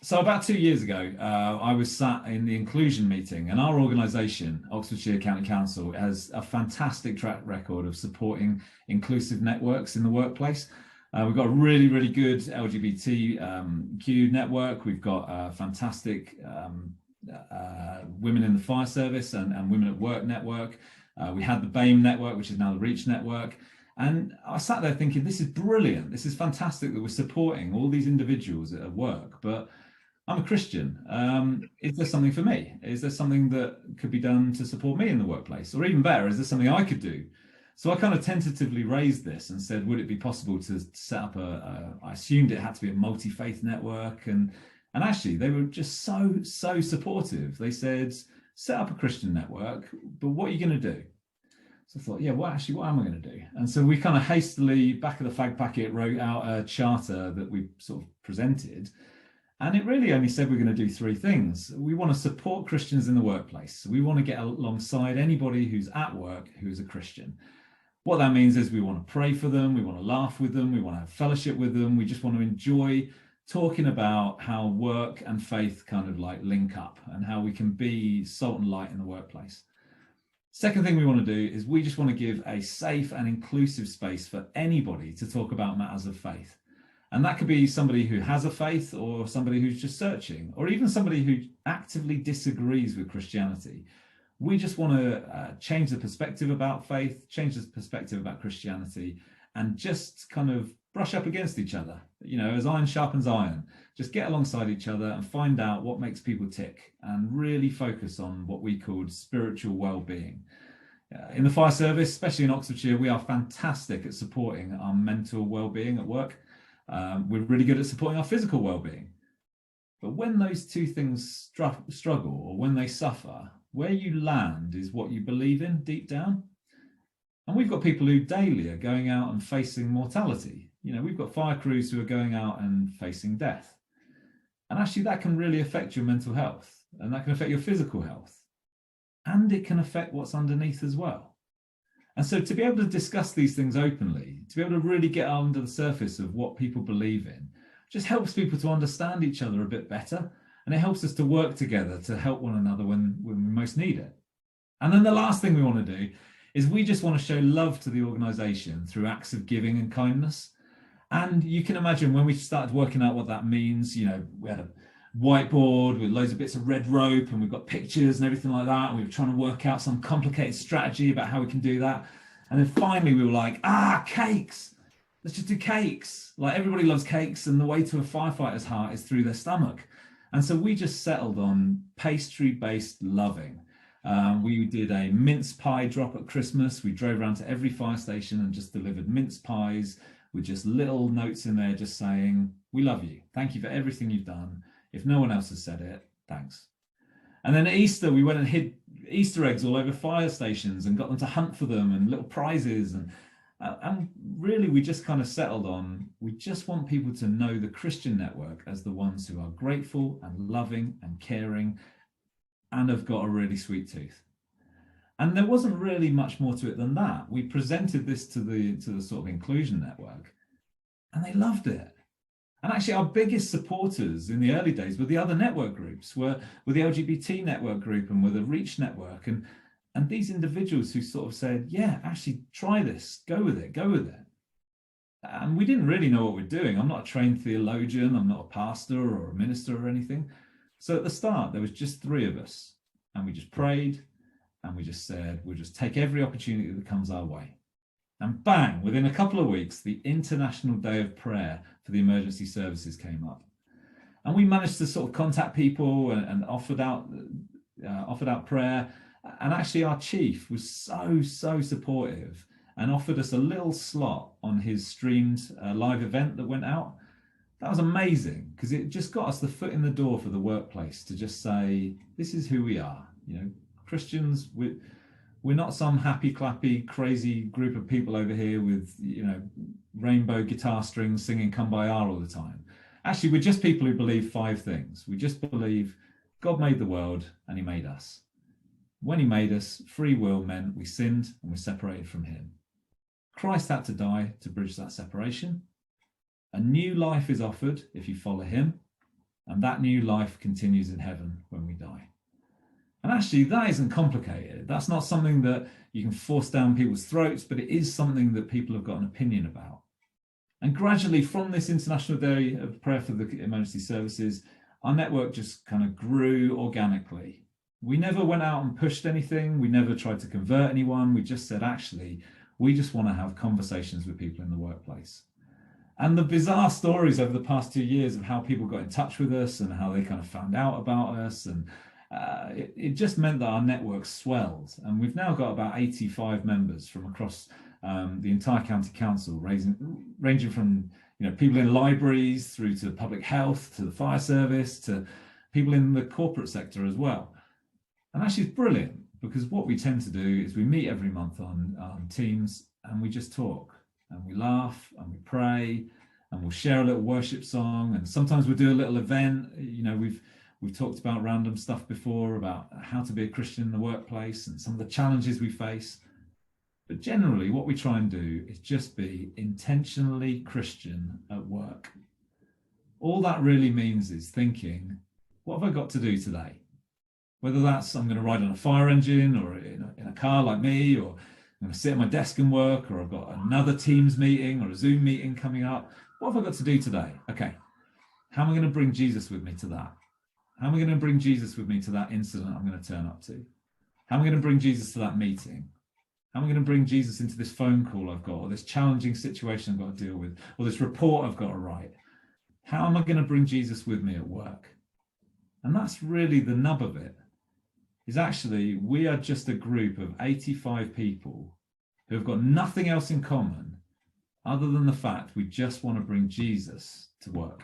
So about 2 years ago, I was sat in the inclusion meeting, and our organisation, Oxfordshire County Council, has a fantastic track record of supporting inclusive networks in the workplace. We've got a really, really good LGBTQ network. We've got a fantastic women in the fire service and women at work network. We had the BAME network, which is now the REACH network. And I sat there thinking, this is brilliant. This is fantastic that we're supporting all these individuals at work. But I'm a Christian. Is there something for me? Is there something that could be done to support me in the workplace? Or even better, is there something I could do? So I kind of tentatively raised this and said, would it be possible to set up I assumed it had to be a multi-faith network. And actually, they were just so supportive. They said, set up a Christian network, but what are you going to do? So I thought, yeah, what am I going to do? And so we kind of hastily, back of the fag packet, wrote out a charter that we sort of presented. And it really only said we're going to do three things. We want to support Christians in the workplace. We want to get alongside anybody who's at work who is a Christian. What that means is we want to pray for them. We want to laugh with them. We want to have fellowship with them. We just want to enjoy talking about how work and faith kind of like link up and how we can be salt and light in the workplace. Second thing we want to do is we just want to give a safe and inclusive space for anybody to talk about matters of faith. And that could be somebody who has a faith or somebody who's just searching, or even somebody who actively disagrees with Christianity. We just want to change the perspective about faith, change the perspective about Christianity, and just kind of brush up against each other. You know, as iron sharpens iron, just get alongside each other and find out what makes people tick and really focus on what we called spiritual well-being. In the fire service, especially in Oxfordshire, we are fantastic at supporting our mental well-being at work. We're really good at supporting our physical well-being. But when those two things struggle or when they suffer, where you land is what you believe in deep down. And we've got people who daily are going out and facing mortality. You know, we've got fire crews who are going out and facing death. And actually that can really affect your mental health, and that can affect your physical health. And it can affect what's underneath as well. And so to be able to discuss these things openly, to be able to really get under the surface of what people believe in, just helps people to understand each other a bit better. And it helps us to work together to help one another when we most need it. And then the last thing we want to do is we just want to show love to the organisation through acts of giving and kindness. And you can imagine when we started working out what that means, you know, we had a whiteboard with loads of bits of red rope and we've got pictures and everything like that. And we were trying to work out some complicated strategy about how we can do that. And then finally we were like, cakes. Let's just do cakes. Like everybody loves cakes, and the way to a firefighter's heart is through their stomach. And so we just settled on pastry-based loving. We did a mince pie drop at Christmas. We drove around to every fire station and just delivered mince pies with just little notes in there just saying, we love you. Thank you for everything you've done. If no one else has said it, thanks. And then at Easter, we went and hid Easter eggs all over fire stations and got them to hunt for them and little prizes. And really, we just kind of settled on, we just want people to know the Christian network as the ones who are grateful and loving and caring and have got a really sweet tooth. And there wasn't really much more to it than that. We presented this to the sort of inclusion network, and they loved it. And actually, our biggest supporters in the early days were the other network groups, were the LGBT network group and were the REACH network. And these individuals who sort of said, yeah, actually try this, go with it. And we didn't really know what we're doing. I'm not a trained theologian. I'm not a pastor or a minister or anything. So at the start, there was just three of us, and we just prayed and we just said, we'll just take every opportunity that comes our way. And bang, within a couple of weeks, the International Day of Prayer for the Emergency Services came up. And we managed to sort of contact people and offered out prayer. And actually our chief was so supportive and offered us a little slot on his streamed live event that went out. That was amazing, because it just got us the foot in the door for the workplace to just say, this is who we are. You know, Christians, we're not some happy clappy crazy group of people over here with, you know, rainbow guitar strings singing Kumbaya all the time. Actually, we're just people who believe five things. We just believe God made the world and he made us. When he made us, free will meant we sinned and we're separated from him. Christ had to die to bridge that separation. A new life is offered if you follow him. and that new life continues in heaven when we die. And actually, that isn't complicated. That's not something that you can force down people's throats, but it is something that people have got an opinion about. And gradually, from this International Day of Prayer for the Emergency Services, our network just kind of grew organically. We never went out and pushed anything. We never tried to convert anyone. We just said, actually, we just want to have conversations with people in the workplace. And the bizarre stories over the past 2 years of how people got in touch with us and how they kind of found out about us, and it just meant that our network swelled. And we've now got about 85 members from across the entire county council, ranging from people in libraries through to public health, to the fire service, to people in the corporate sector as well. And actually it's brilliant, because what we tend to do is we meet every month on Teams, and we just talk and we laugh and we pray, and we'll share a little worship song, and sometimes we'll do a little event. We've talked about random stuff before, about how to be a Christian in the workplace and some of the challenges we face. But generally, what we try and do is just be intentionally Christian at work. All that really means is thinking, what have I got to do today? Whether that's I'm going to ride on a fire engine, or in a car like me, or I'm going to sit at my desk and work, or I've got another Teams meeting or a Zoom meeting coming up. What have I got to do today? Okay, how am I going to bring Jesus with me to that? How am I going to bring Jesus with me to that incident I'm going to turn up to? How am I going to bring Jesus to that meeting? How am I going to bring Jesus into this phone call I've got, or this challenging situation I've got to deal with, or this report I've got to write? How am I going to bring Jesus with me at work? And that's really the nub of it, is actually we are just a group of 85 people who have got nothing else in common other than the fact we just want to bring Jesus to work.